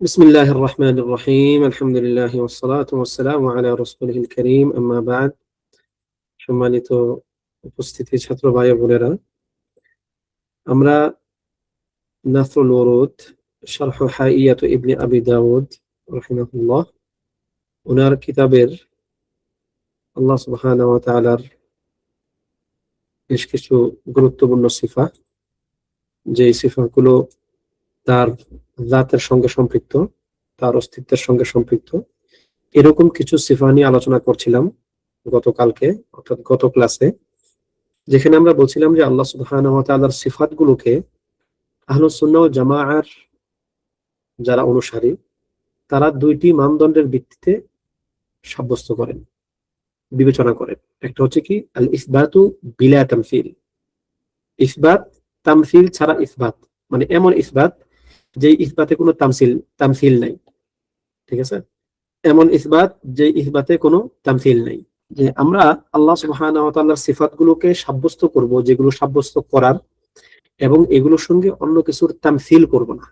بسم الله الرحمن الرحيم الحمد لله والصلاة والسلام على رسوله الكريم أما بعد সম্মানিত উপস্থিতি ছাত্র ভাই বোনেরা, আমরা নাসরুল উরুদ শারহ হাইয়াত ইবনে আবি দাউদ রাহিমাহুল্লাহ ওনার কিতাবের আল্লাহ সুবহানাহু ওয়া তাআলার বেশ কিছু গুরুত্বপূর্ণ সিফা, যে সিফাগুলো তার জাতের সঙ্গে সম্পৃক্ত, তার অস্তিত্বের সঙ্গে সম্পৃক্ত, এরকম কিছু সিফা নিয়ে আলোচনা করছিলাম গতকালকে, অর্থাৎ গত ক্লাসে, যেখানে আমরা বলছিলাম যে আল্লাহ সুবহানাহু ওয়া তাআলার সিফাতগুলোকে আহলুস সুন্নাহ ওয়াল জামাআর যারা অনুসারী তারা দুইটি মানদণ্ডের ভিত্তিতে সাব্যস্ত করেন, বিবেচনা করেন। একটা হচ্ছে কি আল ইসবাতু বিলা তামসিল, ইসবাত তামসিল ছাড়া ইসবাত, মানে এমন ইসবাত যে ইসবাতে কোনো তামসিল নাই, ঠিক আছে, এমন ইসবাত যে ইসবাতে কোনো তামসিল নাই। যে আমরা আল্লাহ সুবহানাহু ওয়া তাআলার সিফাতগুলোকে সাব্যস্ত করব, যেগুলো সাব্যস্ত করার, এবং এগুলোর সঙ্গে অন্য কিছুর তামসিল করব না,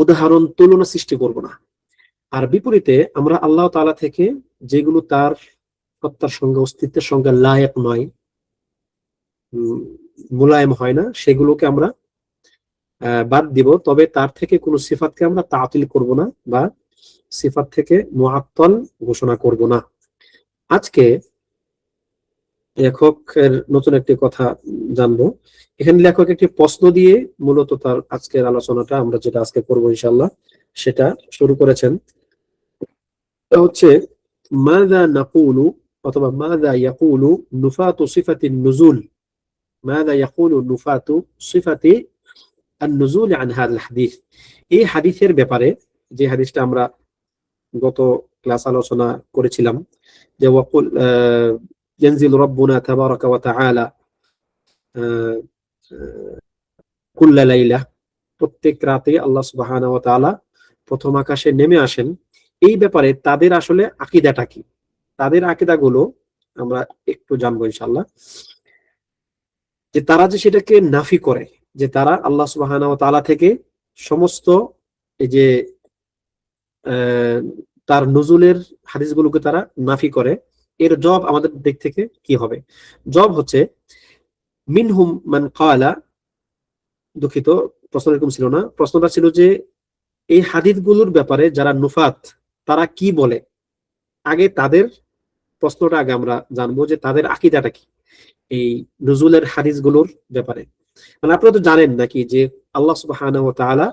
উদাহরণ তুলনা সৃষ্টি করব না। আর বিপরীতে আমরা আল্লাহ তাআলা থেকে যেগুলো তার সত্তার সঙ্গে, অস্তিত্বের সঙ্গে লায়েক নয়, মুলায়েম হয় না, সেগুলোকে আমরা বাদ দিব। তবে তার থেকে কোনো সিফাতকে আমরা তাতিল করব না বা সিফাত থেকে মুআত্তাল ঘোষণা করব না। আজকে লেখকের নতুন একটি কথা জানবো। এখানে লেখক একটি প্রশ্ন দিয়ে মূলত তার আজকের আলোচনাটা, আমরা যেটা আজকে করবো ইনশাআল্লাহ, সেটা শুরু করেছেন। হচ্ছে মাযা নাকুলু অথবা মাযা ইয়াকুলু নুফাতু সিফাতিন নুজুল, মাযা ইয়াকুলু নুফাতু সিফাতি আন-নুজুল আন হাযাল হাদিস। এই হাদিসের ব্যাপারে, যে হাদিসটা আমরা গত ক্লাস আলোচনা করেছিলাম, যে ওয়াকুল ইয়ানজিলু রাব্বুনা তাবারাকা ওয়া তাআলা কুল্লা লাইলা, প্রত্যেক রাতে আল্লাহ সুবহানাহু ওয়া তাআলা প্রথম আকাশে নেমে আসেন। এই ব্যাপারে তাদের আসলে আকীদাটা কি, তাদের আকীদাগুলো আমরা একটু জানবো ইনশাআল্লাহ। যে তারা যে সেটাকে নাফি করে, যে তারা আল্লাহ সুবহানাহু ওয়া তাআলা থেকে সমস্ত এই যে তার নুজুলের হাদিসগুলোকে তারা নাফি করে, এর জবাব আমাদের দিক থেকে কি হবে? জবাব হচ্ছে মিনহুম মান ক্বালা, দুঃখিত প্রশ্ন এরকম ছিল না, প্রশ্নটা ছিল যে এই হাদিসগুলোর ব্যাপারে যারা নুফাত তারা কি বলে। আগে তাদের প্রশ্নটা আগে আমরা জানবো, যে তাদের আকীদাটা কি এই নুজুলের হাদিসগুলোর ব্যাপারে। মানে আপনারা তো জানেন নাকি যে আল্লাহ সুবহানাহু ওয়া তাআলা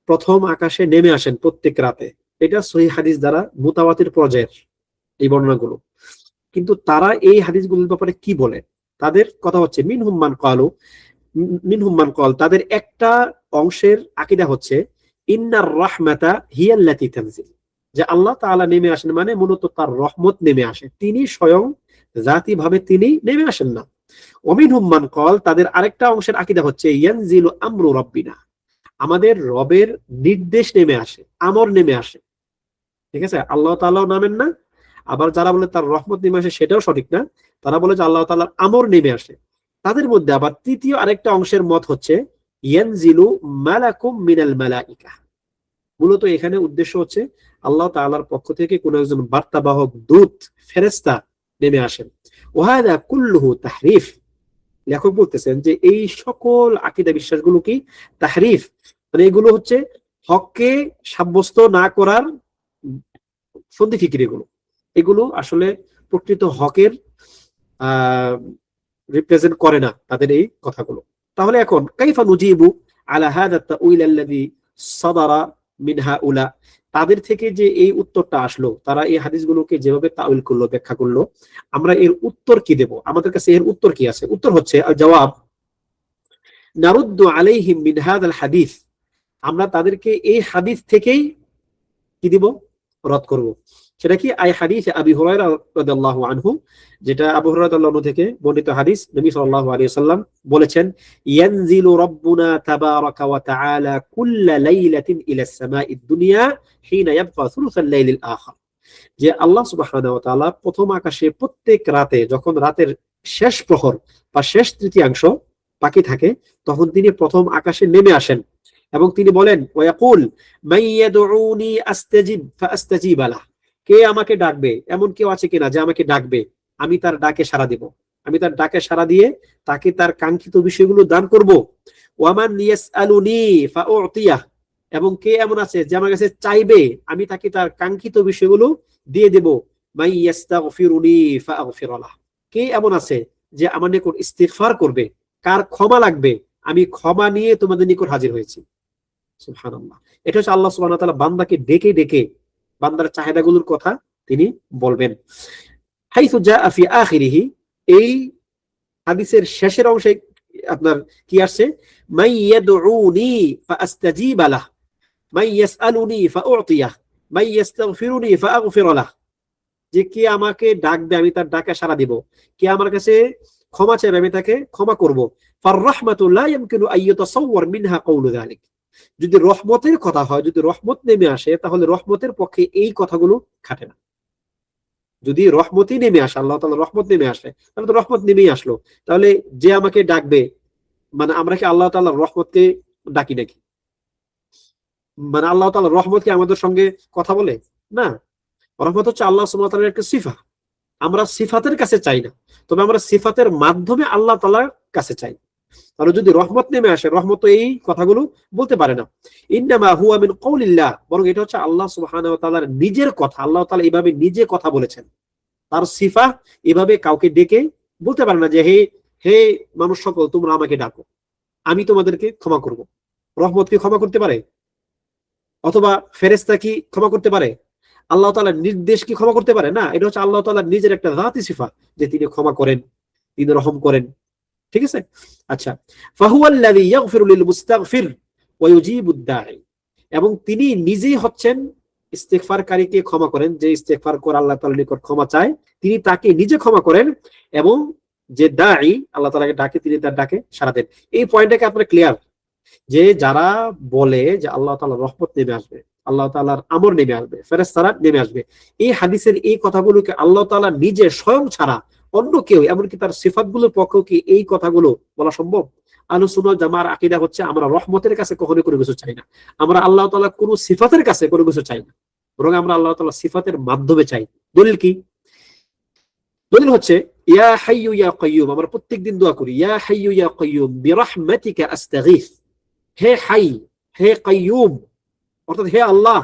প্রথম আকাশে নেমে আসেন প্রত্যেক রাতে, এটা সহিহ হাদিস দ্বারা মুতাওয়াতির পর্যায়ের এই বর্ণনাগুলো। কিন্তু তারা এই হাদিসগুলোর ব্যাপারে কি বলে? তাদের কথা হচ্ছে মিনহুম মান ক্বাল, তাদের একটা অংশের আকীদা হচ্ছে ইন্নার রাহমাতা হিয়াল্লাতী তানজিল, যে আল্লাহ তাআলা নেমে আসেন মানে মূলত তার রহমত নেমে আসে, তিনি স্বয়ং জাতি ভাবে তিনি নেমে আসেন না। ওমিনহুম মান ক্বাল, তাদের আরেকটা অংশের আকীদা হচ্ছে ইয়ানজিলু আমরু রাব্বিনা, আমাদের রবের নির্দেশ নেমে আসে, আমর নেমে আসে, ঠিক আছে, আল্লাহ তাআলাও নামেন না। আবার যারা বলে তার রহমত নেমে আসে সেটাও সঠিক না, তারা বলে যে আল্লাহ তাআলার আমর নেমে আসে। তাদের মধ্যে আবার তৃতীয় আরেকটা অংশের মত হচ্ছে ইয়ানজিলু মালাকুম মিনাল মালাইকা, মূলত এখানে উদ্দেশ্য হচ্ছে আল্লাহ তাআলার পক্ষ থেকে কোন একজন বার্তাবাহক দূত, ফেরেশতা নেমে আসেন। ওয়াহাদা কুল্লুহু তাহরিফ, লেখক বলতেছেন যে এই সকল আকীদা বিশ্বাসগুলো কি তাহরিফ, মানে এগুলো হচ্ছে হককে সাব্যস্ত না করার সন্ধি ফিকির। এগুলো আসলে প্রকৃত হকের রিপ্রেজেন্ট করে না তাদের এই কথাগুলো। তাহলে এখন কাইফা নুজিবু আলা হাদা তাউইল আল্লাযী সাদারা মিন হাউলা, তাদের থেকে যে এই উত্তরটা আসলো, তারা এই হাদিসগুলোকে যেভাবে তাউইল করলো, ব্যাখ্যা করলো, আমরা এর উত্তর কি দেব? আমাদের কাছে এর উত্তর কি আছে? উত্তর হচ্ছে জবাব নারুদ্দু আলাইহিম মিন হাদাল হাদিস, আমরা তাদেরকে এই হাদিস থেকেই কি দিব? রদ করব। সেটা কি? আই হাদিস আবি হুরায়রা রাদিয়াল্লাহু আনহু, যেটা আবু হুরায়রা রাদিয়াল্লাহু আনহু থেকে বর্ণিত হাদিস, নবী সাল্লাল্লাহু আলাইহি ওয়াসাল্লাম বলেছেন ইয়ানজিলু রাব্বুনা তাবারাকা ওয়া তাআলা কুল্লা লাইলাতিন ইলাস সামাঈদ দুনিয়া হিনা ইয়াবকা সুলুসাল লাইলিল আখির, যে আল্লাহ সুবহানাহু ওয়া তাআলা প্রথম আকাশে প্রত্যেক রাতে, যখন রাতের শেষ প্রহর বা শেষ তৃতীয়াংশ বাকি থাকে, তখন তিনি প্রথম আকাশে নেমে আসেন এবং তিনি বলেন ওয়াকুল মাইয়াদউনি আস্তাজিব ফাআস্তাজিব লাহ, কে আমাকে ডাকবে, এমন কেউ আছে কিনা যে আমাকে ডাকবে, আমি তার ডাকে সাড়া দেব, আমি তার ডাকে সাড়া দিয়ে তাকে তার কাঙ্ক্ষিত বিষয়গুলো দান করব। ওয়ামান ইয়াসআলুনি ফাউতিয়াহ, এবং কে এমন আছে যে আমার কাছে চাইবে, আমি তাকে তার কাঙ্ক্ষিত বিষয়গুলো দিয়ে দেব। মাই ইয়াস্তাগফিরুনি ফাআগফির লাহ, কে এমন আছে যে আমার নিকট ইস্তিগফার করবে, কার ক্ষমা লাগবে, আমি ক্ষমা নিয়ে তোমাদের নিকট হাজির হয়েছি। সুবহানাল্লাহ। এটা হচ্ছে আল্লাহ সুবহানাহু ওয়া তাআলা বান্দাকে ডেকে ডেকে বান্দার চাহিদাগুলোর কথা তিনি বলবেন। হাইসু জাআ ফি আখিরিহি, এই হাদিসের শেষের অংশে আপনার কি আসছে, মাই ইয়াদউনি ফাআস্তাজিব লাহ, মাই ইয়াসআলুনি ফাউতিয়াহ, মাই ইস্তাগফিরুনি ফাআগফির লাহ, যে কে আমাকে ডাকবে আমি তার ডাকে সাড়া দিব, কে আমার কাছে ক্ষমা চাইবে আমি তাকে ক্ষমা করব। ফাররাহমাতু লা ইয়ামকিনু আন ইয়াতাসাওয়ার মিনহা কাউলু যালিক, যদি রহমতের কথা হয়, যদি রহমত নেমে আসে, তাহলে রহমতের পক্ষে এই কথাগুলো খাটে না। যদি রহমতই নেমে আসে, আল্লাহ তাআলা রহমত নেমে আসে, তাহলে তো রহমত নেমেই আসলো। তাহলে যে আমাকে ডাকবে, মানে আমরা কি আল্লাহ তাআলার রহমতকে ডাকি নাকি? মানে আল্লাহ তাআলার রহমত কি আমাদের সঙ্গে কথা বলে? না। রহমত হচ্ছে আল্লাহ সুবহানাহু ওয়া তাআলার একটা সিফা, আমরা সিফাতের কাছে চাই না, তবে আমরা সিফাতের মাধ্যমে আল্লাহ তাআলার কাছে চাই। তাহলে যদি রহমত নেমে আসে, রহমত তো এই কথাগুলো বলতে পারে না। ইন্নামা হুয়া মিন কওলিল্লাহ, বরং এটা হচ্ছে আল্লাহ সুবহানাহু ওয়া তাআলার নিজের কথা। আল্লাহ তাআলা এইভাবে নিজে কথা বলেছেন, তার সিফা এভাবে কাউকে ডেকে বলতে পারে না যে হে হে মানুষ সকল তোমরা আমাকে ডাকো, আমি তোমাদেরকে ক্ষমা করব। রহমত কি ক্ষমা করতে পারে? অথবা ফেরেশতা কি ক্ষমা করতে পারে? আল্লাহ তাআলার নির্দেশ কি ক্ষমা করতে পারে? না। এটা হচ্ছে আল্লাহ তাআলার নিজের একটা জাতি সিফা, যে তিনি ক্ষমা করেন, তিনি রহম করেন। ঠিক আছে? আচ্ছা, ফাহুয়াল্লাযী ইয়াগফিরু লিল মুস্তাগফির ওয়া ইউজিবুদ দাঈ, এবং তিনি নিজেই হচ্ছেন ইস্তিগফারকারীকে ক্ষমা করেন, যে ইস্তিগফার করে আল্লাহ তাআলার নিকট ক্ষমা চায়, তিনি তাকে নিজে ক্ষমা করেন, এবং যে দাঈ আল্লাহ তাআলাকে ডাকে, তিনি তার ডাকে সাড়া দেন। এই পয়েন্টটাকে আপনারা ক্লিয়ার, যে যারা বলে যে আল্লাহ তাআলার রহমত নেমে আসবে, আল্লাহ তাআলার আমর নেমে আসবে, ফেরেশতারা নেমে আসবে, এই হাদিসের এই কথাগুলোকে আল্লাহ তাআলা নিজে স্বয়ং ছাড়া অন্য কেউ, এমনকি তার সিফাতগুলোর পক্ষেও কি এই কথাগুলো বলা সম্ভব? আহলুস সুন্নাহ জামার আকীদা হচ্ছে আমরা রহমতের কাছে কখনো কোনো কিছু চাই না, আমরা আল্লাহ তাআলা কোনো সিফাতের কাছে কোনো কিছু চাই না, বরং আমরা আল্লাহ তাআলা সিফাতের মাধ্যমে চাই। দলিল কি? দলিল হচ্ছে ইয়া হাইয়ু ইয়া কাইয়ুম, আমরা প্রত্যেকদিন দোয়া করি ইয়া হাইয়ু ইয়া কাইয়ুম বিরহমাতিকা আস্তাগীথ, হে হাই, হে কাইয়ুম, অর্থাৎ হে আল্লাহ,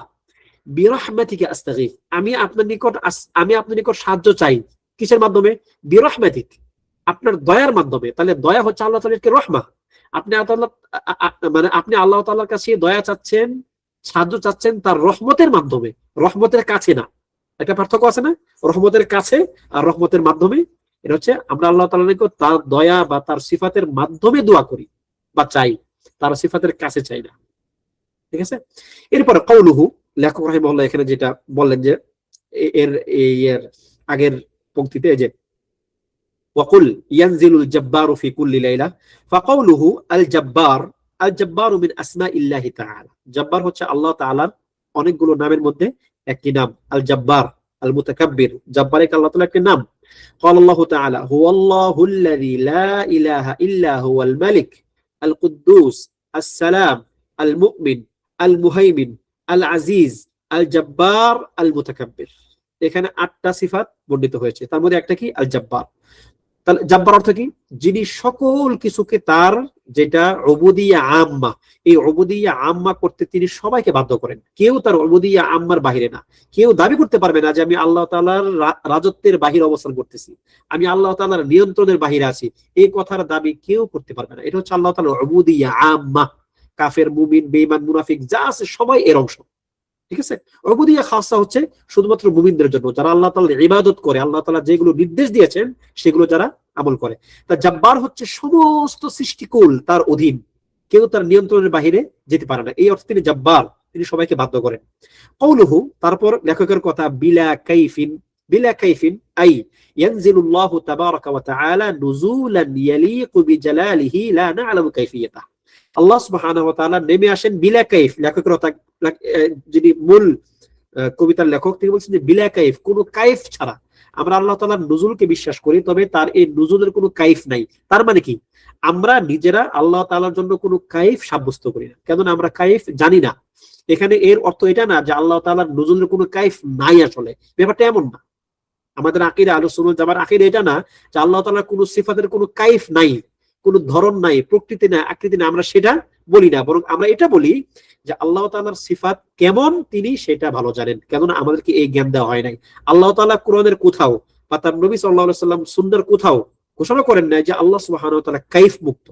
বিরহমাতিকা আস্তাগীথ, আমি আপনার নিকট সাহায্য চাই। কিসের মাধ্যমে? বিরহমাতিক, আপনার দয়ার মাধ্যমে। তাহলে দয়া হচ্ছে আল্লাহ তাআলার রহমা। আপনি আপনি আল্লাহ তাআলার কাছে দয়া চাচ্ছেন, সাহায্য চাচ্ছেন তার রহমতের মাধ্যমে, রহমতের কাছে না। একটা পার্থক্য আছে না, রহমতের কাছে আর রহমতের মাধ্যমে। এটা হচ্ছে আমরা আল্লাহ তাআলার নিকট তার দয়া বা তার সিফাতের মাধ্যমে দোয়া করি বা চাই, তার সিফাতের কাছে চাই না। ঠিক আছে? এরপরে কওলুহু, লেখক রাহিমাহুল্লাহ এখানে যেটা বললেন যে এর আগের পংক্তিতে, যে ওয়াকুল ইয়ানজিলুল জাব্বারু ফি কুল্লি লাইলা, ফাকাউলুহু আল জাব্বার, আল জাব্বারু মিন আসমাইল্লাহি তাআলা, জাব্বার হচ্ছে আল্লাহ তাআলার অনেকগুলো নামের মধ্যে একটি নাম। আল জাব্বার আল মুতাকাব্বির, জাব্বার এক আল্লাহ তাআলার একটি নাম। قال الله تعالى هو الله الذي لا إله إلا هو الملك القدوس السلام المؤمن المهيمن العزيز الجبار المتكبر। এখানে 8টা সিফাত বর্ণিত হয়েছে, তার মধ্যে একটা কি? আল জাব্বার। তাহলে জাব্বার অর্থ কি? যিনি সকল কিছুকে তার যেটা উবুদিয়া আম্মা, এই উবুদিয়া আম্মা করতে তিনি সবাইকে বাধ্য করেন। কেউ তার উবুদিয়া আম্মার বাহিরে না। কেউ দাবি করতে পারবে না যে আমি আল্লাহ তাআলার রাজত্বের বাহিরে অবস্থান করতেছি, আমি আল্লাহ তাআলার নিয়ন্ত্রণের বাহিরে আছি, এই কথার দাবি কেউ করতে পারবে না। এটা হচ্ছে আল্লাহ তাআলার উবুদিয়া আম্মা। কাফের, মুমিন, বেঈমান, মুনাফিক যা আছে সবাই এর অংশ। ঠিক আছে? উবুদিয়া খাসা হচ্ছে শুধুমাত্র মুমিনদের জন্য, যারা আল্লাহ তাআলার ইবাদত করে, আল্লাহ তাআলা যেগুলো নির্দেশ দিয়েছেন সেগুলো যারা আমল করে। তা জাব্বার হচ্ছে সমস্ত সৃষ্টিকুল তার অধীন, কেউ তার নিয়ন্ত্রণের বাহিরে যেতে পারে না, এই অর্থে তিনি জাব্বার, তিনি সবাইকে বাধ্য করেন। কওলুহু, তারপর লেখকের কথা, বিলা কাইফিন, বিলা কাইফিন আই ইয়ানজিলুল্লাহু তাবারাকা ওয়া তাআলা নুজুলান ইয়ালিকু বিজালালিহি লা না'লামু কাইফিয়াতা, আল্লাহ সুবহানাহু ওয়া তাআলা নেমে আসেন বিলা কাইফ। লেখকের কথা, যিনি মূল কবিতার লেখক, তিনি বলছেন যে বিলা কাইফ, কোনো কাইফ ছাড়া, আমরা আল্লাহ তাআলার নুজুলকে বিশ্বাস করি, তবে তার এই নুজুলের কোনো কাইফ নাই। তার মানে কি, আমরা নিজেরা আল্লাহ তাআলার জন্য কোনো কাইফ সাব্যস্ত করি না, কেননা আমরা কাইফ জানি না। এখানে এর অর্থ এটা না যে আল্লাহ তাআলার নুজুলের কোনো কাইফ নাই, আসলে ব্যাপারটা এমন না। আমাদের আকীদা আহলুস সুন্নাহ ওয়াল জামার আকীদা এটা না যে আল্লাহ তাআলার কোনো সিফাতের কোনো কাইফ নাই, কোনো ধরন নাই, প্রকৃতি নাই, আকৃতি নাই, আমরা সেটা বলি না। বরং আমরা এটা বলি যে আল্লাহ তাআলার সিফাত কেমন তিনি সেটা ভালো জানেন, কেননা আমাদেরকে এই জ্ঞান দেওয়া হয় নাই। আল্লাহ তাআলা কোরআনের কোথাও বা তার নবী সাল্লাল্লাহু আলাইহি ওয়াসাল্লাম সুন্নাহর কোথাও ঘোষণা করেন নাই যে আল্লাহ সুবহানাহু ওয়া তাআলা কাইফ মুক্ত,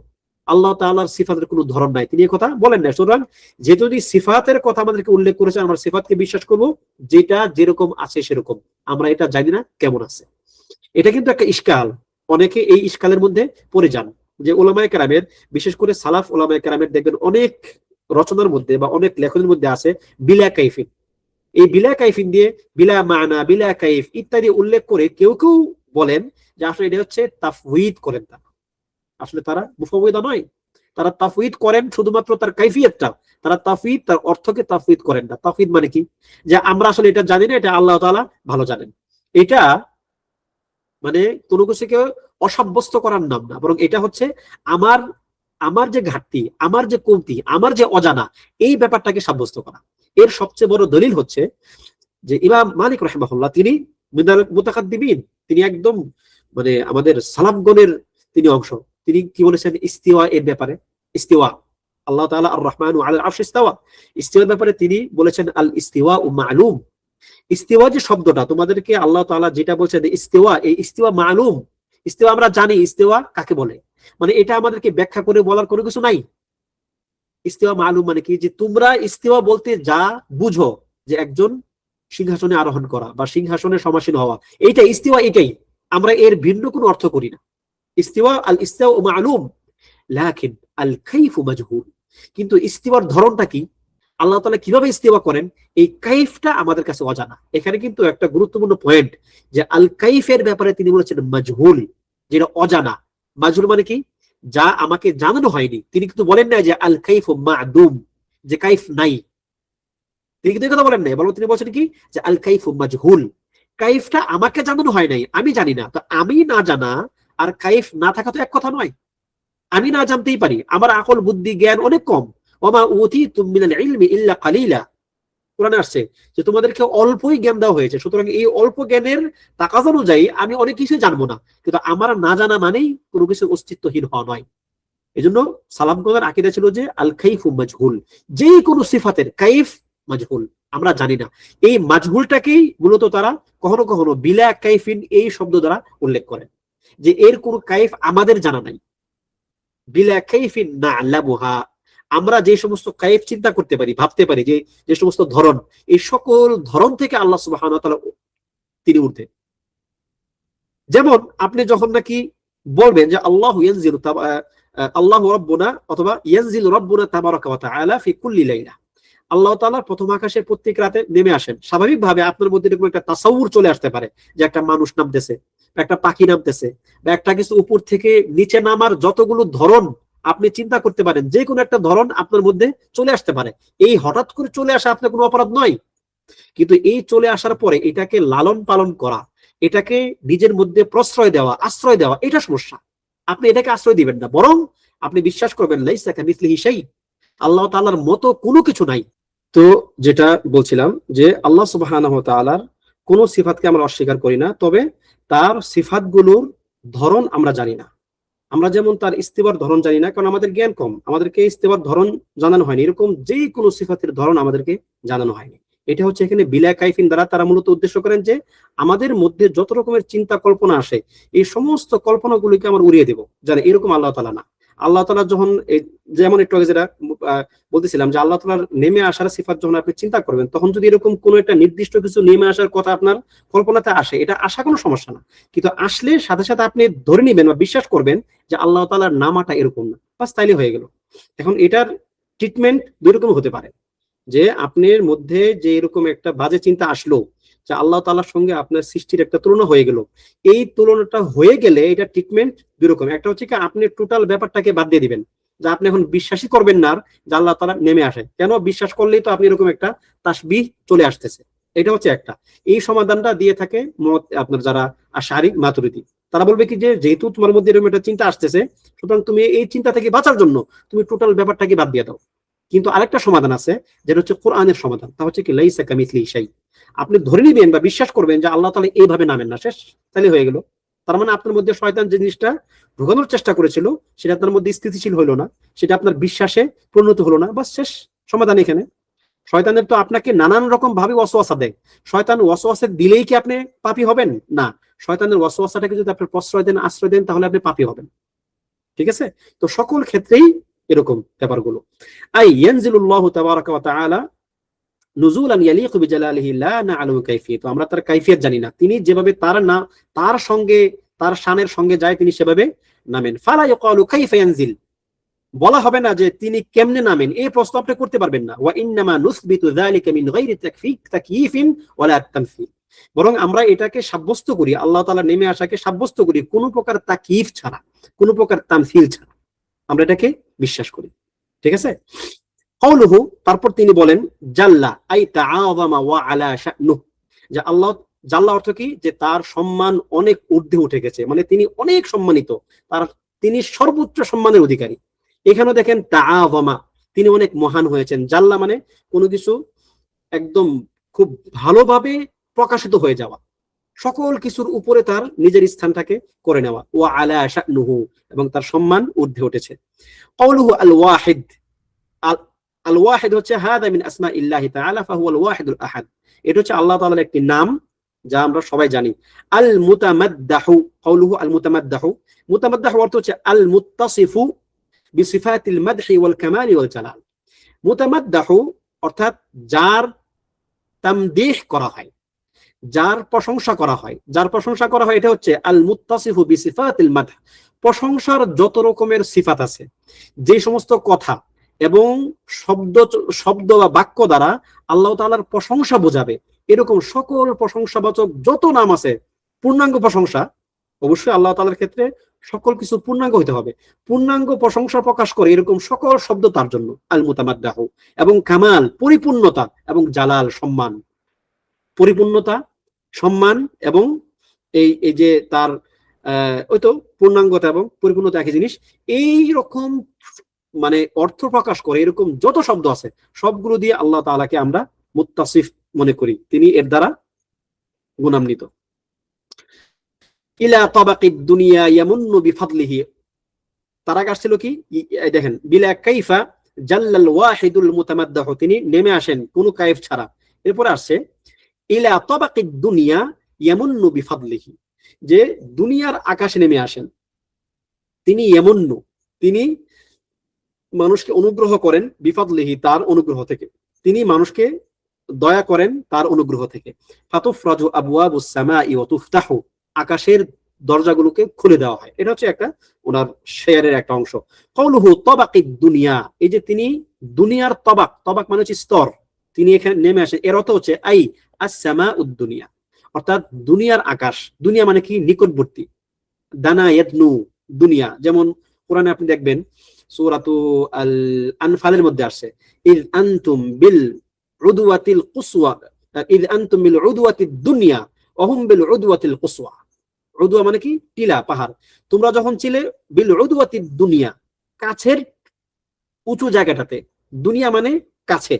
আল্লাহ তাআলার সিফাতের কোনো ধরন নাই, তিনি এই কথা বলেন না। সুতরাং যেহেতু তিনি সিফাতের কথা আমাদেরকে উল্লেখ করেছেন, আমরা সিফাতকে বিশ্বাস করব যেটা যেরকম আছে সেরকম, আমরা এটা জানি না কেমন আছে। এটা কিন্তু একটা ইশকাল, অনেকে এই ইশকালের মধ্যে পড়ে যান। যে ওলামায়ে কেরামের, বিশেষ করে সালাফ ওলামায়ে কেরামের দেখবেন অনেক রচনার মধ্যে বা অনেক লেখনের মধ্যে আছে বিলা কাইফিন। এই বিলা কাইফিন দিয়ে বিলা মানা, বিলা কাইফ ইত্যাদি উল্লেখ করে কেউ কেউ বলেন যে আসলে এটা হচ্ছে তাফউইদ করেন। আসলে তারা মুফাউয়িদা নয়, তারা তাফউইদ করেন শুধুমাত্র তার কাইফিয়তটা, তারা তাফউইদ তার অর্থকে তাফউইদ করেন না। তাফউইদ মানে কি, যে আমরা আসলে এটা জানি না, এটা আল্লাহ তাআলা ভালো জানেন। এটা মানে কোনো কিছুকে অসাব্যস্ত করার নাম না, বরং এটা হচ্ছে আমার আমার যে ঘাটতি, আমার যে কমতি, আমার যে অজানা, এই ব্যাপারটাকে সাব্যস্ত করা। এর সবচেয়ে বড় দলিল হচ্ছে যে ইমাম মালিক রাহিমাহুল্লাহ, তিনি মিনাল মুতাকাদ্দিমিন, তিনি একদম মানে আমাদের সালাফগণের তিনি অংশ। তিনি কি বলেছেন ইস্তিওয়া এর ব্যাপারে? ইস্তিওয়া, আল্লাহ তাআলা আর রহমানু আলাল আরশ ইস্তাওয়া, ইস্তিওয়ার ব্যাপারে তিনি বলেছেন আল ইস্তিওয়া মা'লুম। ইস্তিওয়া যে শব্দটা তোমাদেরকে আল্লাহ তাআলা যেটা বলছেন ইস্তিওয়া, এই ইস্তিওয়া মা'লুম, ইস্তিওয়া আমরা জানি ইস্তিওয়া কাকে বলে, মানে এটা আমাদেরকে ব্যাখ্যা করে বলার কোনো কিছু নাই। ইস্তিওয়া মা'লুম মানে কি, যে তোমরা ইস্তিওয়া বলতে যা বুঝো যে একজন সিংহাসনে আরোহণ করা বা সিংহাসনে সমাসীন হওয়া, এইটা ইস্তিওয়া, এটাই। আমরা এর ভিন্ন কোনো অর্থ করি না। ইস্তিওয়া আল ইস্তিওয়া মা'লুম লাকিন আল কাইফু মাজহুল। কিন্তু ইস্তিওয়ার ধরনটা কি, আল্লাহ তাআলা কিভাবে ইস্তিওয়া করেন, এই কাইফটা আমাদের কাছে অজানা। এখানে কিন্তু একটা গুরুত্বপূর্ণ পয়েন্ট, যে আল কাইফের ব্যাপারে তিনি বলেছেন মাজহুল, যেটা অজানা। মাজহুল মানে কি, যা আমাকে জানানো হয়নি। তিনি কিন্তু বলেন না যে আল কাইফু মা'দুম, যে কাইফ নাই, তিনি কিন্তু এই কথা বলেন নাই, বরং তিনি বলছেন কি, যে আল কাইফু মাজহুল, কাইফটা আমাকে জানানো হয় নাই, আমি জানি না। তো আমি না জানা আর কাইফ না থাকা তো এক কথা নয়। আমি না জানতেই পারি, আমার আকল বুদ্ধি জ্ঞান অনেক কম। ওমা উতীতুম মিনাল ইলমি ইল্লা কালিলা, কোরআনে আসছে যে তোমাদেরকে অল্পই জ্ঞান দেওয়া হয়েছে, সুতরাং এই অল্প জ্ঞানের তাকাজা অনুযায়ী আমি অনেক কিছু জানবো না। কিন্তু আমার না জানা মানেই কোনো কিছু অস্তিত্বহীন হওয়া নয়। এই জন্য সালাফগণের আকীদা ছিল যে আল কাইফু মাজহুল, যেই কোনো সিফাতের কাইফ মাজহুল, আমরা জানি না। এই মাজহুলটাকেই মূলত তারা কখনো কখনো বিলা কাইফিন এই শব্দ দ্বারা উল্লেখ করেন, যে এর কোনো কাইফ আমাদের জানা নাই। বিলা কাইফিন না'লামুহা, আমরা যে সমস্ত কাইফ চিন্তা করতে পারি, ভাবতে পারি, যে যে সমস্ত ধরন, এই সকল ধরন থেকে আল্লাহ সুবহানাহু ওয়া তাআলা তিনি ঊর্ধ্বে। যেমন আপনি যখন নাকি বলবেন যে আল্লাহু ইয়ানজিলু আল্লাহু রাব্বুনা, অথবা ইয়ানজিলু রাব্বুনা তাবারাকা ওয়া তাআলা ফি কুল্লি লাইলা, আল্লাহ তাআলা প্রথম আকাশে প্রত্যেক রাতে নেমে আসেন। স্বাভাবিকভাবে আপনার মধ্যে এরকম একটা তাসাউর চলে আসতে পারে যে একটা মানুষ নামতেছে, বা একটা পাখি নামতেছে, বা একটা কিছু উপর থেকে নিচে নামার যতগুলো ধরন আপনি চিন্তা করতে পারেন, যে কোনো একটা ধরন আপনার মধ্যে চলে আসতে পারে। এই হঠাৎ করে চলে আসা আপনার কোনো অপরাধ নয়, কিন্তু এই চলে আসার পরে এটাকে লালন পালন করা, এটাকে নিজের মধ্যে প্রশ্রয় দেওয়া, আশ্রয় দেওয়া, এটা সমস্যা। আপনি এটাকে আশ্রয় দিবেন না, বরং আপনি বিশ্বাস করবেন লাইসা কামিসলিহি শাই, আল্লাহ তাআলার মতো কোনো কিছু নাই। তো যেটা বলছিলাম, যে আল্লাহ সুবহানাহু ওয়া তাআলার কোন সিফাতকে আমরা অস্বীকার করি না, তবে তার সিফাতগুলোর ধরন আমরা জানি না। আমরা যেমন তার ইস্তিওয়ার ধরন জানি না, কারণ আমাদের জ্ঞান কম, আমাদেরকে ইস্তিওয়ার ধরন জানানো হয়নি। এরকম যে কোনো সিফাতের ধরন আমাদেরকে জানানো হয়নি। এটা হচ্ছে এখানে বিলা কাইফিন দ্বারা তারা মূলত উদ্দেশ্য করেন যে আমাদের মধ্যে যত রকমের চিন্তা কল্পনা আসে, এই সমস্ত কল্পনাগুলিকে আমরা উড়িয়ে দেব, জানে এরকম আল্লাহ তাআলা না। আল্লাহ তাআলা যখন যেমন একটু আগে যেটা বলতেছিলাম, যে আল্লাহ তাআলার নেমে আসার সিফাত যখন আপনি চিন্তা করবেন, তখন যদি এরকম কোন একটা নির্দিষ্ট কিছু নেমে আসার কথা আপনার কল্পনাতে আসে, এটা আসা কোনো সমস্যা না। কিন্তু আসলে সাথে সাথে আপনি ধরে নিবেন বা বিশ্বাস করবেন যে আল্লাহ তাআলার নামাটা এরকম না, বাস তাইলে হয়ে গেল। এখন এটার ট্রিটমেন্ট দুই রকম হতে পারে, যে আপনার মধ্যে যে এরকম একটা বাজে চিন্তা আসলো, যে আল্লাহ তাআলার সঙ্গে আপনার সৃষ্টির একটা তুলনা হয়ে গেল, এই তুলনাটা হয়ে গেলে এটা ট্রিটমেন্ট দুই রকম। একটা হচ্ছে কি, আপনি টোটাল ব্যাপারটাকে বাদ দিয়ে দিবেন, যে আপনি এখন বিশ্বাসই করবেন না যে আল্লাহ তাআলা নেমে আসে। কেন? বিশ্বাস করলেই তো আপনি এরকম একটা তাসবিহ চলে আসতেছে, এটা হচ্ছে একটা। এই সমাধানটা দিয়ে থাকে আপনার যারা আশারি মাতুরিদি, তারা বলবে কি যে যেহেতু তোমার মধ্যে এরকম একটা চিন্তা আসতেছে, সুতরাং তুমি এই চিন্তা থেকে বাঁচার জন্য তুমি টোটাল ব্যাপারটাকে বাদ দিয়ে দাও। কিন্তু আরেকটা সমাধান আছে, যেটা হচ্ছে কোরআনের সমাধান, তা হচ্ছে কি লাইসা কামিসলিহি শাই। আপনি ধরে নিবেন বা বিশ্বাস করবেন যে আল্লাহ তাআলা এইভাবে নামেন না, শেষ, তাহলে হয়ে গেল। তার মানে আপনার মধ্যে শয়তান যে জিনিসটা ঢোকানোর চেষ্টা করেছিল সেটা আপনার মধ্যে স্থিতিশীল হলো না, সেটা আপনার বিশ্বাসে পরিণত হলো না, বা শেষ, সমাধান এখানে। শয়তানের তো আপনাকে নানান রকম ভাবে ওয়াসওয়াসা দেয়। শয়তান ওয়াসওয়াসা দিলেই কি আপনি পাপী হবেন? না, শয়তানের ওয়াসওয়াসাটাকে যদি আপনি প্রশ্রয় দেন, আশ্রয় দেন, তাহলে আপনি পাপী হবেন। ঠিক আছে? তো সকল ক্ষেত্রেই এরকম ব্যাপারগুলো। আই ইয়ানজিলুল্লাহু তাবারাকা ওয়া তাআলা নুজুলান ইয়ালিকু বিজালালিহি লা না'লামু কাইফিয়াত, আমরা তার কাইফিয়ত জানি না, তিনি যেভাবে তার সঙ্গে তার শানের সঙ্গে যায় তিনি সেভাবে নামেন। ফালা ইয়াকালু কাইফা ইয়ানজিল, বলা হবে না যে তিনি কেমনে নামেন, এই প্রশ্ন আপনি করতে পারবেন না। ওয়া ইন্নামা নুসবিতু যালিকা মিন গায়রি তাকয়িফিন ওয়ালা তামসিল, বরং আমরা এটাকে সাব্যস্ত করি, আল্লাহ তাআলা নেমে আসাকে সাব্যস্ত করি কোনো প্রকার তাকয়িফ ছাড়া, কোনো প্রকার তামসিল ছাড়া, আমরা এটাকে বিশ্বাস করি। ঠিক আছে? কওলুহু, তারপর তিনি বলেন জাল্লা আই তাআযামা ওয়া আলা শা'নুহু, যে আল্লাহ জাল্লা অর্থ কি, যে তার সম্মান অনেক ঊর্ধ্বে উঠে গেছে, মানে তিনি অনেক সম্মানিত, তিনি সর্বোচ্চ সম্মানের অধিকারী। এখানে দেখেন তাআযামা, তিনি অনেক মহান হয়েছেন। জাল্লা মানে কোনো কিছু একদম খুব ভালোভাবে প্রকাশিত হয়ে যাওয়া, সকল কিছুর উপরে তার নিজের স্থানটাকে করে নেওয়া। ওয়া আলা শা'নুহু, এবং তার সম্মান ঊর্ধ্বে উঠেছে। কওলুহু আল ওয়াহিদ, আল ওয়াহিদ হচ্ছে হাদা মিন আসমাইল্লাহি তাআলা ফাহুয়াল ওয়াহিদুল আহাদ, এটা হচ্ছে আল্লাহ তাআলার একটি নাম যা আমরা সবাই জানি। আল মুতামাদ্দাহু, কওলুহু আল মুতামাদ্দাহু, মুতামাদ্দাহু অর্থ হচ্ছে আল মুত্তাসিফু বিসিফাতিল মাদহি ওয়াল কামালি ওয়াল জালাল। মুতামাদ্দাহু অর্থাৎ যার তামদীহ করা হয়, যার প্রশংসা করা হয়, যার প্রশংসা করা হয়, এটা হচ্ছে আল মুত্তাসিফু বিসিফাতিল মাদহ, প্রশংসার যত রকমের সিফাত আছে, যে সমস্ত কথা এবং শব্দ বা বাক্য দ্বারা আল্লাহ তাআলার প্রশংসা বোঝাবে, এরকম সকল প্রশংসাবাচক যত নাম আছে, পূর্ণাঙ্গ প্রশংসা, অবশ্যই আল্লাহ তাআলার ক্ষেত্রে সকল কিছু পূর্ণাঙ্গ হতে হবে, পূর্ণাঙ্গ প্রশংসা প্রকাশ করে এরকম সকল শব্দ তার জন্য আল মুতামাদ্দাহু, এবং কামাল পরিপূর্ণতা, এবং জালাল সম্মান, পরিপূর্ণতা, সম্মান, এবং এই যে তার ওই তো পূর্ণাঙ্গতা এবং পরিপূর্ণতা একই জিনিস, এই রকম মানে অর্থ প্রকাশ করে এরকম যত শব্দ আছে সবগুলো দিয়ে আল্লাহ তাআলাকে আমরা মুত্তাসিফ মনে করি, তিনি এর দ্বারা গুণান্বিত। ইলা তাবাকিদ দুনিয়া ইয়ামুন্নু বিফাদলিহি, তার আগে আসছিল কি দেখেন, বিলা কাইফা জাল্লাল ওয়াহিদুল মুতামাদ্দাহু, তিনি নেমে আসেন কোনো কাইফ ছাড়া। এরপরে আসছে ইলা তাবাকিদ দুনিয়া ইয়ামুন্নু বিফাদলিহি, যে দুনিয়ার আকাশে নেমে আসেন তিনি, ইয়ামুন্নু, তিনি মানুষকে অনুগ্রহ করেন, বিফাদলিহি, তার অনুগ্রহ থেকে, তিনি মানুষকে দয়া করেন তার অনুগ্রহ থেকে। ফাতুফরাজু আবওয়াবুস সামাই ওয়া তুফতাহু, আকাশের দরজাগুলোকে খুলে দেওয়া হয়, এটা হচ্ছে একটা ওনার শেয়ারের একটা অংশ। কওলুহু তাবাকিদ দুনিয়া, এই যে তিনি দুনিয়ার তবাক, তবাক মানে হচ্ছে স্তর, তিনি এখানে নেমে আসেন, এর অর্থ হচ্ছে আই আস-সামাউদ দুনিয়া, অর্থাৎ দুনিয়ার আকাশ। দুনিয়া মানে কি? নিকটবর্তী। দানা ইয়াদনু, দুনিয়া, যেমন কোরআনে আপনি দেখবেন সূরাতু আল আনফালের মধ্যে আসছে ইয আনতুম বিল উদওয়াতিল কুসওয়া, ইয আনতুম বিল উদওয়াতিদ দুনিয়া ওয়া হুম বিল উদওয়াতিল কুসওয়া। উদওয়া মানে কি? টিলা, পাহাড়। তোমরা যখন ছিলে বিল উদওয়াতিদ দুনিয়া, কাছের উঁচু জায়গাটাতে, দুনিয়া মানে কাছে,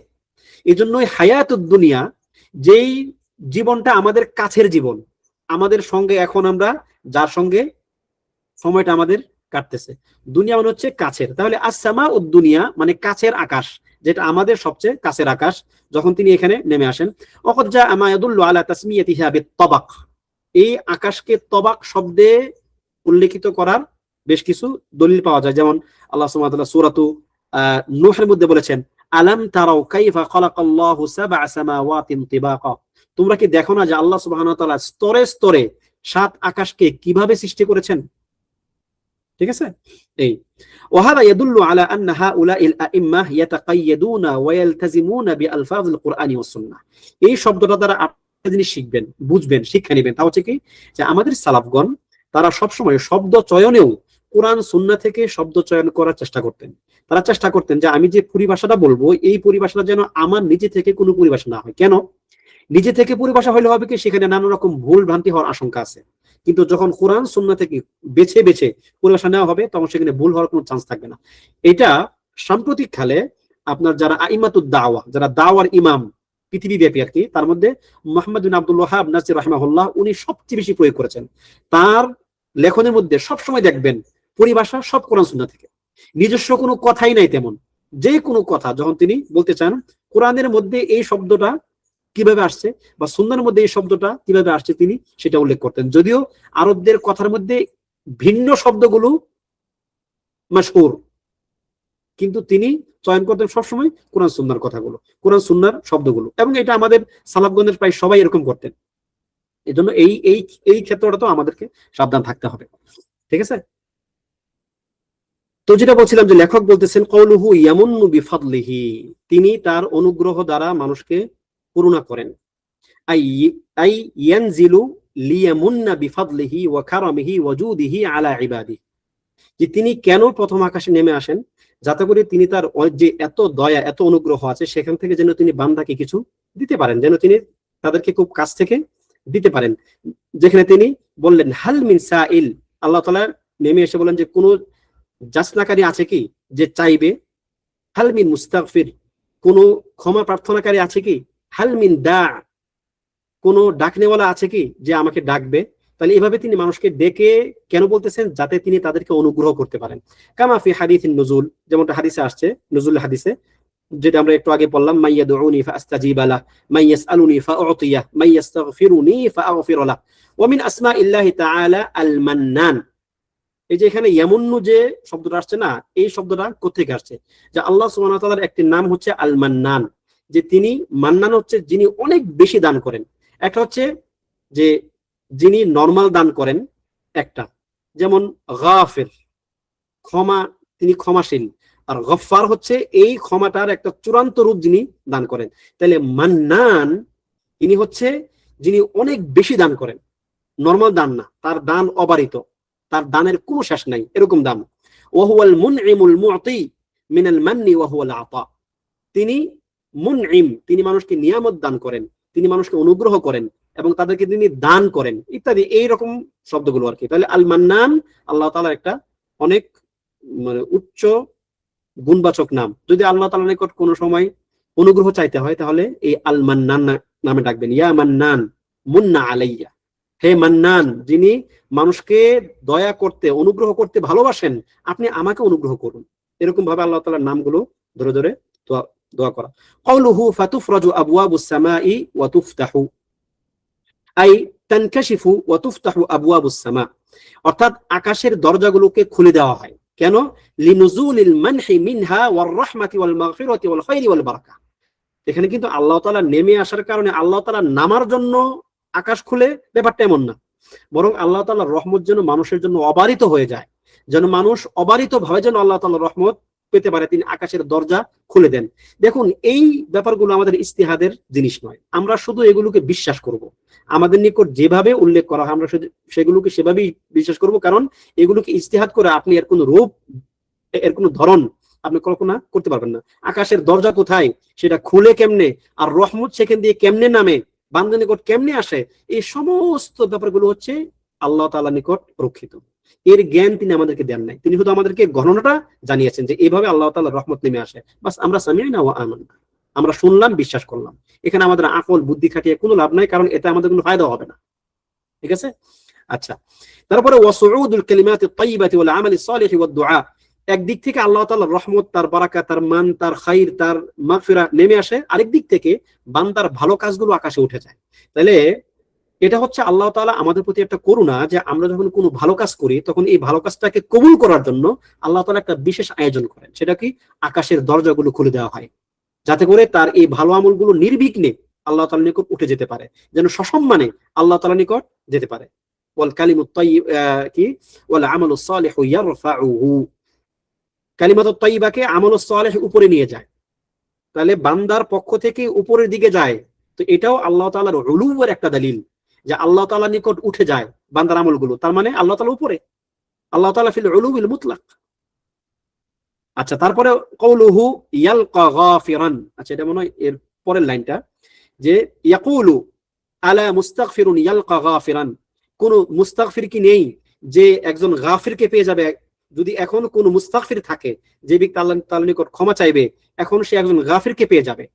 এজন্যই হায়াতুদ দুনিয়া, যেই জীবনটা আমাদের কাছের জীবন, আমাদের সঙ্গে এখন আমরা যার সঙ্গে সময়টা আমাদের কাটতেছে, দুনিয়া মানে হচ্ছে কাছের। তাহলে আস-সামাউদ দুনিয়া মানে কাছের আকাশ, যেটা আমাদের সবচেয়ে কাছের আকাশ, যখন তিনি এখানে নেমে আসেন। ওয়াকাদ জাআ মা ইয়াদুল্লু আলা তাসমিয়াতিহা বিত-তাবাক, এই আকাশকে তবাক শব্দে উল্লেখিত করার বেশ কিছু দলিল পাওয়া যায়। যেমন আল্লাহ সুবহানাহু ওয়া তাআলা সূরাতু নূহের মধ্যে বলেছেন আলাম তারাউ কাইফা খালাকাল্লাহু সাবআ সামাওয়াতিন তিবাকা, তোমরা কি দেখো না যে আল্লাহ সুবহানাহু ওয়া তাআলা স্তরে স্তরে 7 আকাশকে কিভাবে সৃষ্টি করেছেন। ঠিক আছে? এই ওয়াহাদা ইয়াদুল্লু আলা আন্না হাউলাইল আইম্মাহ ইয়াতাকাইয়াদুনা ওয়া ইয়ালতাজিমুনা বিআলফাযিল কুরআনি ওয়াস সুন্নাহ, এই শব্দটা দ্বারা আপনি জিনিস শিখবেন, বুঝবেন, শিক্ষা নেবেন। তা হচ্ছে কি, যে আমাদের সালাফগণ তারা সবসময় শব্দ চয়নেও কোরআন সুন্নাহ থেকে শব্দ চয়ন করার চেষ্টা করতেন। তারা চেষ্টা করতেন যে আমি যে পরিভাষাটা বলবো এই পরিভাষাটা যেন আমার নিজে থেকে কোনো পরিভাষা না হয়। কেন? নিজে থেকে পরিভাষা হইলে হবে কি, সেখানে নানা রকম ভুল ভ্রান্তি হওয়ার আশঙ্কা আছে। কিন্তু যখন কোরআন সুন্নাহ থেকে বেছে বেছে পরিভাষা নেওয়া হবে, তখন সেখানে ভুল হওয়ার কোনো চান্স থাকবে না। এটা সাম্প্রতিক কালে আপনার যারা আইমাতুদ দাওয়া, যারা দাওয়ার ইমাম পৃথিবীব্যাপী আর কি, তার মধ্যে মুহাম্মদ বিন আব্দুল ওয়াহাব নাসির রাহিমাহুল্লাহ, উনি সবচেয়ে বেশি প্রয়োগ করেছেন। তার লেখনের মধ্যে সবসময় দেখবেন পরিভাষা সব কোরআন সুন্নাহ থেকে, নিজস্ব কোনো কথাই নাই তেমন। যে কোনো কথা যখন তিনি বলতে চান, কোরআনের মধ্যে এই শব্দটা কিভাবে আসছে বা সুন্নাহর মধ্যে এই শব্দটা কিভাবে আসছে, তিনি সেটা উল্লেখ করতেন। যদিও আরবদের কথার মধ্যে ভিন্ন শব্দগুলো মাশহুর, কিন্তু তিনি চয়ন করতেন সবসময় কোরআন সুন্নাহর কথাগুলো, কোরআন সুন্নাহর শব্দগুলো। এবং এটা আমাদের সালাফগণের প্রায় সবাই এরকম করতেন। এই জন্য এই এই এই ক্ষেত্রটা তো আমাদেরকে সাবধান থাকতে হবে। ঠিক আছে? তো যেটা বলছিলাম যে লেখক বলতেছেন কওলুহু ইয়ামুন্নু বিফাদলিহি, তিনি তার অনুগ্রহ দ্বারা মানুষকে করুণা করেন। আই আই ইয়ানজিলু লিয়ামুন্না বিফাদলিহি ওয়া কারামিহি ওয়া জুদিহি আলা ইবাদিহি, যে তিনি কেন প্রথম আকাশে নেমে আসেন, যাতে করে তিনি তার যে এত দয়া এত অনুগ্রহ আছে সেখান থেকে যেন তিনি বান্দাকে কিছু দিতে পারেন, যেন তিনি তাদেরকে খুব কাছ থেকে দিতে পারেন। যেখানে তিনি বললেন হাল মিন সাইল, আল্লাহ তাআলা নেমে এসে বলেন যে কোনো যাচনাকারী আছে কি যে চাইবে, হাল মিন মুস্তাগফির, কোনো ক্ষমা প্রার্থনাকারী আছে কি, হাল মিন দা, কোনো ডাকনেওয়ালা আছে কি যে আমাকে ডাকবে। তাহলে এভাবে তিনি মানুষকে ডেকে কেন বলতেছেন, যাতে তিনি তাদেরকে অনুগ্রহ করতে পারেন। কামা ফি হাদিসিন নুজুল, যেমনটা হাদিসে আসছে, নুজুল হাদিসে, যেটা আমরা একটু আগে পড়লাম, মাইয়াদউনি ফাআস্তাজিবা লাহ, মাইয়াসআলুনি ফাউতিয়াহ, মাইয়াস্তাগফিরুনি ফাআগফির লাহ, ওয়া মিন আসমাইল্লাহি তাআলা আল মান্নান। এই যে এখানে ইয়ামুন্নু যে শব্দটা আসছে না, এই শব্দটা কোথেকে আসছে? যে আল্লাহ সুবহানাহু ওয়া তাআলার একটি নাম হচ্ছে আল মান্নান, যে তিনি মান্নান হচ্ছে যিনি অনেক বেশি দান করেন। একটা হচ্ছে যে যিনি নরমাল দান করেন, একটা যেমন গাফির, ক্ষমা, তিনি ক্ষমাশীল। আর গফফার হচ্ছে এই ক্ষমাটার একটা চূড়ান্ত রূপ যিনি দান করেন। তাহলে মান্নান তিনি হচ্ছে যিনি অনেক বেশি দান করেন, নরমাল দান না, তার দান অবারিত, তার দানের কোনো শেষ নাই, এরকম দান। ওয়াহুয়াল মুনইমুল মুতি মিনাল মান্নি ওয়া হুয়াল আতা, তিনি মুনইম, তিনি মানুষকে নিয়ামত দান করেন, তিনি মানুষকে অনুগ্রহ করেন এবং তাদেরকে তিনি দান করেন, ইত্যাদি এইরকম শব্দগুলো আর কি। তাহলে আল মান্নান আল্লাহ তাআলার একটা অনেক মানে উচ্চ গুণবাচক নাম। যদি আল্লাহ তাআলার নিকট কোনো সময় অনুগ্রহ চাইতে হয়, তাহলে এই আল মান্নান নামে ডাকবেন, ইয়া মান্নান মুন্না আলাইয়া, হে মান্নান, যিনি মানুষকে দয়া করতে অনুগ্রহ করতে ভালোবাসেন, আপনি আমাকে অনুগ্রহ করুন। এরকম ভাবে আল্লাহ তাআলার নামগুলো ধরে ধরে দোয়া করা। কওলুহু ফাতুফরাজু আবওয়াবুস সামাই ওয়া তুফতাহু, আই তানকাশিফু ওয়া তুফতাহু আবওয়াবুস সামা, অর্থাৎ আকাশের দরজাগুলোকে খুলে দেওয়া হয়। কেন? লিনুজুলিল মানহি মিনহা ওয়ার রাহমাতি ওয়াল মাগফিরাতি ওয়াল খায়রি ওয়াল বারাকা। এখানে কিন্তু আল্লাহ তাআলা নেমে আসার কারণে আল্লাহ তাআলা নামার জন্য আকাশ খুলে, ব্যাপারটা এমন না, বরং আল্লাহ তাআলার রহমত যেন মানুষের জন্য অবারিত হয়ে যায়, যেন মানুষ অবারিত ভাবে যেন আল্লাহ তাআলার রহমত পেতে পারে, তিনি আকাশের দরজা খুলে দেন। দেখুন, এই ব্যাপারগুলো আমাদের ইস্তিহাদের জিনিস নয়, আমরা শুধু এগুলোকে বিশ্বাস করব। আমাদের নিকট যেভাবে উল্লেখ করা হয় আমরা সেগুলোকে সেভাবেই বিশ্বাস করব, কারণ এগুলোকে ইস্তিহাদ করে আপনি এর কোনো রূপ, এর কোনো ধরন আপনি কল্পনা করতে পারবেন না। আকাশের দরজা কোথায়, সেটা খুলে কেমনে, আর রহমত সেখান দিয়ে কেমনে নামে, বান্দার নিকট কেমনে আসে, এই সমস্ত ব্যাপারগুলো হচ্ছে আল্লাহ তাআলার নিকট রক্ষিত। এর জ্ঞান তিনি আমাদেরকে দেন নাই, তিনি শুধু আমাদেরকে গণনাটা জানিয়েছেন যে এইভাবে আল্লাহ তাআলার রহমত নেমে আসে। বাস আমরা সামি'না ওয়া আমাননা, আমরা শুনলাম, বিশ্বাস করলাম। এখানে আমাদের আকল বুদ্ধি খাটিয়ে কোনো লাভ নাই, কারণ এতে আমাদের কোনো ফায়দা হবে না। ঠিক আছে? আচ্ছা, তারপরে ওয়াসউদুল কালিমাতিত তাইয়্যিবাতি ওয়াল আমালিস সালিহি ওয়াদ দুআ, একদিক থেকে আল্লাহ তাআলার রহমত, তার বারাকা, তার মান, তার খাইর, তার মাগফিরা নেমে আসে, আরেক দিক থেকে বান্দার ভালো কাজগুলো আকাশে উঠে যায়। তাহলে এটা হচ্ছে আল্লাহ তাআলা আমাদের প্রতি একটা করুণা, যে আমরা যখন কোনো ভালো কাজ করি তখন এই ভালো কাজটাকে কবুল করার জন্য আল্লাহ তাআলা একটা বিশেষ আয়োজন করেন। সেটা কি? আকাশের দরজাগুলো খুলে দেওয়া হয়, যাতে করে তার এই ভালো আমলগুলো নির্বিঘ্নে আল্লাহ তাআলার নিকট উঠে যেতে পারে, যেন সসম্মানে আল্লাহ তাআলার নিকট যেতে পারে। ওয়াল কালিমুত তাইয়্যিব কি ওয়াল আমালুস সালিহু ইয়ারফাউহু, কালিমাতুত তাইয়্যিবাকে আমালুস সালিহ উপরে নিয়ে যায়, তাহলে বান্দার পক্ষ থেকে উপরের দিকে যায়। তো এটাও আল্লাহ তাআলার উলুওয়ের একটা দলিল, যে আল্লাহ তাআলার নিকট উঠে যায় বান্দার আমলগুলো, তার মানে আল্লাহ তাআলা উপরে, আল্লাহ তাআলা ফিল উলুবিল মুতলাক। আচ্ছা, তারপরে কওলুহু ইয়ালকা গাফিরান, আচ্ছা এটা মনে হয় এর পরের লাইনটা, যে ইয়াকুলু আলা মুস্তাগফিরুন ইয়ালকা গাফিরান, কোন মুস্তাগফির কি নেই যে একজন গাফিরকে পেয়ে যাবে? যদি এখন কোন মুস্তাগফির থাকে, যে ব্যক্তি আল্লাহ তাআলার নিকট ক্ষমা চাইবে, এখন সে একজন গাফিরকে পেয়ে যাবে।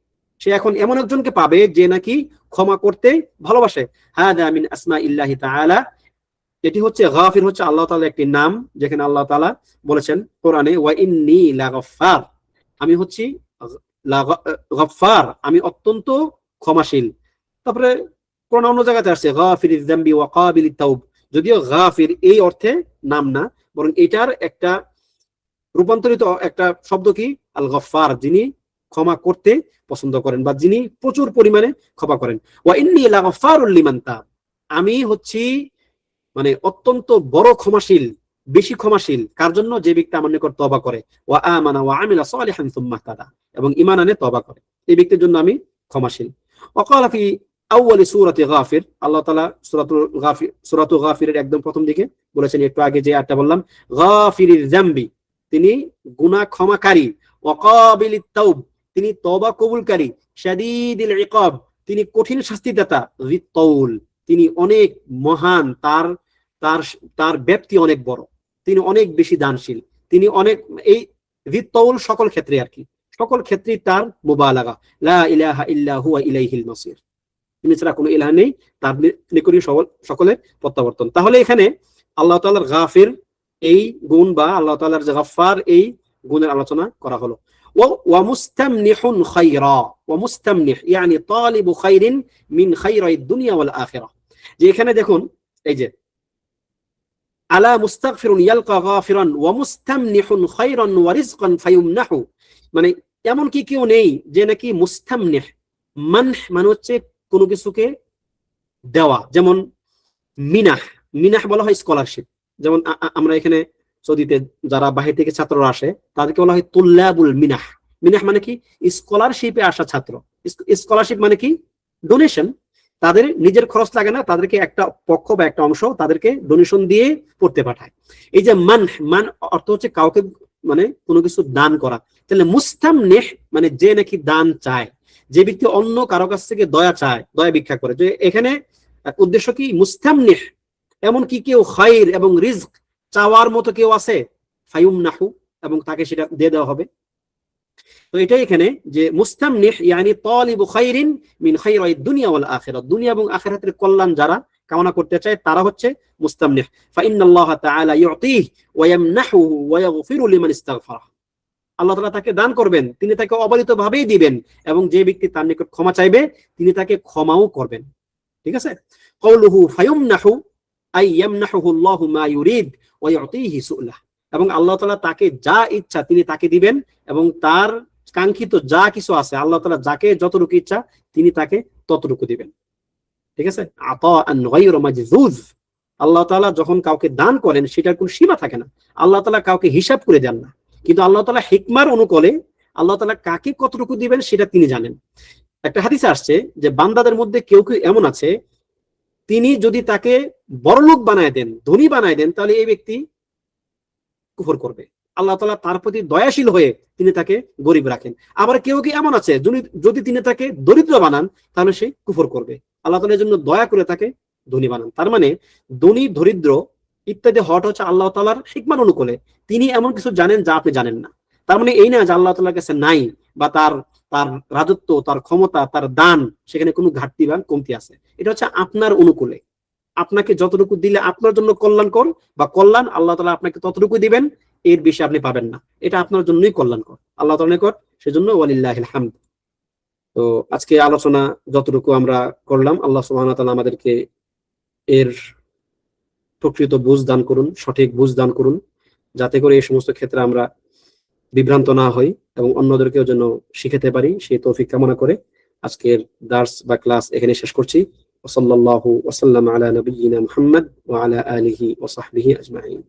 সে এখন এমন একজনকে পাবে যে নাকি ক্ষমা করতে ভালোবাসে। হাদা মিন আসমাইল্লাহি তাআলা, এটি হচ্ছে গাফির, হচ্ছে আল্লাহ তাআলার একটি নাম, যেখানে আল্লাহ তাআলা বলেছেন কোরআনে, ওয়া ইন্নী লাগাফফার, আমি হচ্ছি গফফার, আমি অত্যন্ত ক্ষমাশীল। তারপরে কোন অন্য জায়গাতে আসছে গাফিরিজ যামবি ওয়া কাবিলিত তাওব, যদিও গাফির এই অর্থে নাম না, বরং এটার একটা রূপান্তরিত একটা শব্দ কি আল গফফার, যিনি ক্ষমা করতে পছন্দ করেন বা যিনি প্রচুর পরিমাণে ক্ষমা করেন। ওয়া ইন্নী লাগাফফারুল লিমান তাব, আমি হচ্ছি মানে অত্যন্ত বড় ক্ষমাশীল, বেশি ক্ষমাশীল কার জন্য? যে ব্যক্তি আমার নিকট তওবা করে, ওয়া আমানা ওয়া আমিলা সালিহান সুম্মা ইহতাদা, এবং ঈমান আনে তওবা করে, এই ব্যক্তির জন্য আমি ক্ষমাশীল। ওয়াকালা ফি আউয়ালি সূরাতি গাফির, আল্লাহ তাআলা সূরাতুল গাফিরের একদম প্রথম দিকে বলেছেন, একটু আগে যে আয়াতটা বললাম, গাফিরিজ যামবি, তিনি গুনাহ ক্ষমাকারী, ওয়া কাবিলিত তাওব, তিনি তওবা কবুলকারী, শাদীদিল ইকাব, তিনি কঠিন শাস্তিদাতা, যিত তাউল, তিনি অনেক মহান, তার তার তার ব্যাপ্তি অনেক বড়, তিনি অনেক বেশি দানশীল, তিনি অনেক, এই যিত তাউল সকল ক্ষেত্রে আর কি, সকল ক্ষেত্রেই তার মুবালাগা, লা ইলাহা ইল্লা হুয়া ইলাইহিল মাসির, তিনি ছাড়া কোনো ইলাহ নেই, তার নিকটই সকলের প্রত্যাবর্তন। তাহলে এখানে আল্লাহ তাআলার গাফির এই গুণ বা আল্লাহ তাআলার যে গাফফার এই গুণের আলোচনা করা হলো। ওয়া মুস্তামনিহুন খায়রা, ওয়া মুস্তামনিহ ইয়ানি তালিবু খায়রিন মিন খায়রাইদ দুনিয়া ওয়াল আখিরাহ, যে এখানে দেখুন এই যে আলা মুস্তাগফিরুন ইয়ালকা গাফিরান ওয়া মুস্তামনিহুন খায়রান ওয়া রিজকান ফায়ুমনাহু, মানে এমন কি কেউ নেই যে নাকি মুস্তামনিহ, মানহ মানে হচ্ছে কোনো কিছুকে দেওয়া, যেমন মিনাহ, মিনাহ বলা হয় স্কলারশিপ, যেমন আমরা এখানে সৌদিতে যারা বাহির থেকে ছাত্ররা আসে তাদেরকে বলা হয় তুল্লাবুল মিনাহ। মিনাহ মানে কি? স্কলারশিপে আসা ছাত্র। স্কলারশিপ মানে কি? ডোনেশন, তাদের নিজের খরচ লাগে না, তাদেরকে একটা পক্ষ বা একটা অংশ তাদেরকে ডোনেশন দিয়ে পড়তে পাঠায়। এই যে মান অর্থ হচ্ছে কাউকে মানে কোনো কিছু দান করা। তাহলে মুস্তামনিহ মানে যে নাকি দান চায়, যে ব্যক্তি অন্য কারো কাছ থেকে দয়া চায়, দয়া ভিক্ষা করে, যে এখানে উদ্দেশ্য কি? মুস্তামনিহ, এমন কি কেউ খায়র এবং রিজক চাওয়ার মতো কেউ আছে? ফায়ুমনাহু, এবং তাকে সেটা দিয়ে দেওয়া হবে। তো এটাই এখানে যে মুস্তামনিহ ইয়ানি তালিবু খায়রিন মিন খায়রাইদ দুনিয়া ওয়াল আখিরাহ, দুনিয়া এবং আখিরাতের কল্যাণ যারা কামনা করতে চায় তারা হচ্ছে মুস্তামনিহ। ফা ইন্নাল্লাহা তাআলা ইউতিহি ওয়া ইয়ামনাহুহু ওয়া ইয়াগফিরু লিমান ইস্তাগফারা, আল্লাহ তাআলা তাকে দান করবেন, তিনি তাকে অবারিতভাবেই দিবেন, এবং যে ব্যক্তি তার নিকট ক্ষমা চাইবে তিনি তাকে ক্ষমাও করবেন। ঠিক আছে? কওলুহু ফায়ুমনাহু আই ইয়ামনাহুহু আল্লাহু মা ইউরিদ ওয়া ইউতিহি সু'লাহ, এবং আল্লাহ তাআলা তাকে যা ইচ্ছা তিনি তাকে দিবেন, এবং তার কাঙ্ক্ষিত যা কিছু আছে আল্লাহ তাআলা যাকে যতটুকু ইচ্ছা তিনি তাকে ততটুকু দিবেন। ঠিক আছে? আতাআন গায়রা মাজজুজ, আল্লাহ তাআলা যখন কাউকে দান করেন সেটার কোনো সীমা থাকে না, আল্লাহ তাআলা কাউকে হিসাব করে দেন না, কিন্তু আল্লাহ তাআলা হিকমার অনুকূলে আল্লাহ তাআলা কাকে কতটুকু দিবেন সেটা তিনি জানেন। একটা হাদিসে আসছে যে বান্দাদের মধ্যে কেউ কেউ এমন আছে, তিনি যদি তাকে বড়লোক বানায় দেন, ধনী বানায় দেন, তাহলে এই ব্যক্তি কুফর করবে। আল্লাহ তাআলা তার প্রতি দয়াশীল হয়ে তিনি তাকে গরিব রাখেন। আবার কেউ কি এমন আছে, যদি তিনি তাকে দরিদ্র বানান তাহলে সে কুফর করবে। আল্লাহ তাআলা এর জন্য দয়া করে তাকে ধনী বানান। তার মানে ধনী দরিদ্র ইত্যাদি হওয়াটা হচ্ছে আল্লাহ তাআলার হিকমার অনুকূলে, তিনি এমন কিছু জানেন যা আপনি জানেন না। তার মানে এই না যে আল্লাহ তাআলার কাছে নাই, বা তার রাজত্ব, তার ক্ষমতা, তার দান সেখানে কোনো ঘাটতি বা কমতি আছে। এটা হচ্ছে আপনার অনুকূলে, আপনাকে যতটুকু দিলে আপনার জন্য কল্যাণকর বা কল্যাণ, আল্লাহ তাআলা আপনাকে ততটুকু দিবেন, এর বেশি আপনি পাবেন না, এটা আপনার জন্যই কল্যাণকর আল্লাহ তাআলার নিকট। সেজন্য ওয়ালিল্লাহিল হামদ। তো আজকে আলোচনা যতটুকু আমরা করলাম, আল্লাহ সুবহানাহু ওয়া তাআলা আমাদেরকে এর প্রকৃত বুঝ দান করুন, সঠিক বুঝ দান করুন, যাতে করে এই সমস্ত ক্ষেত্রে আমরা বিভ্রান্ত না হই এবং অন্যদেরকেও যেন শিখাতে পারি, সেই তৌফিক কামনা করে আজকের দার্স বা ক্লাস এখানে শেষ করছি। ওয়া সাল্লাল্লাহু ওয়া সাল্লামা আলা নাবিয়্যিনা মুহাম্মদ ওয়া আলা আলিহি ওয়া সাহবিহি আজমাইন।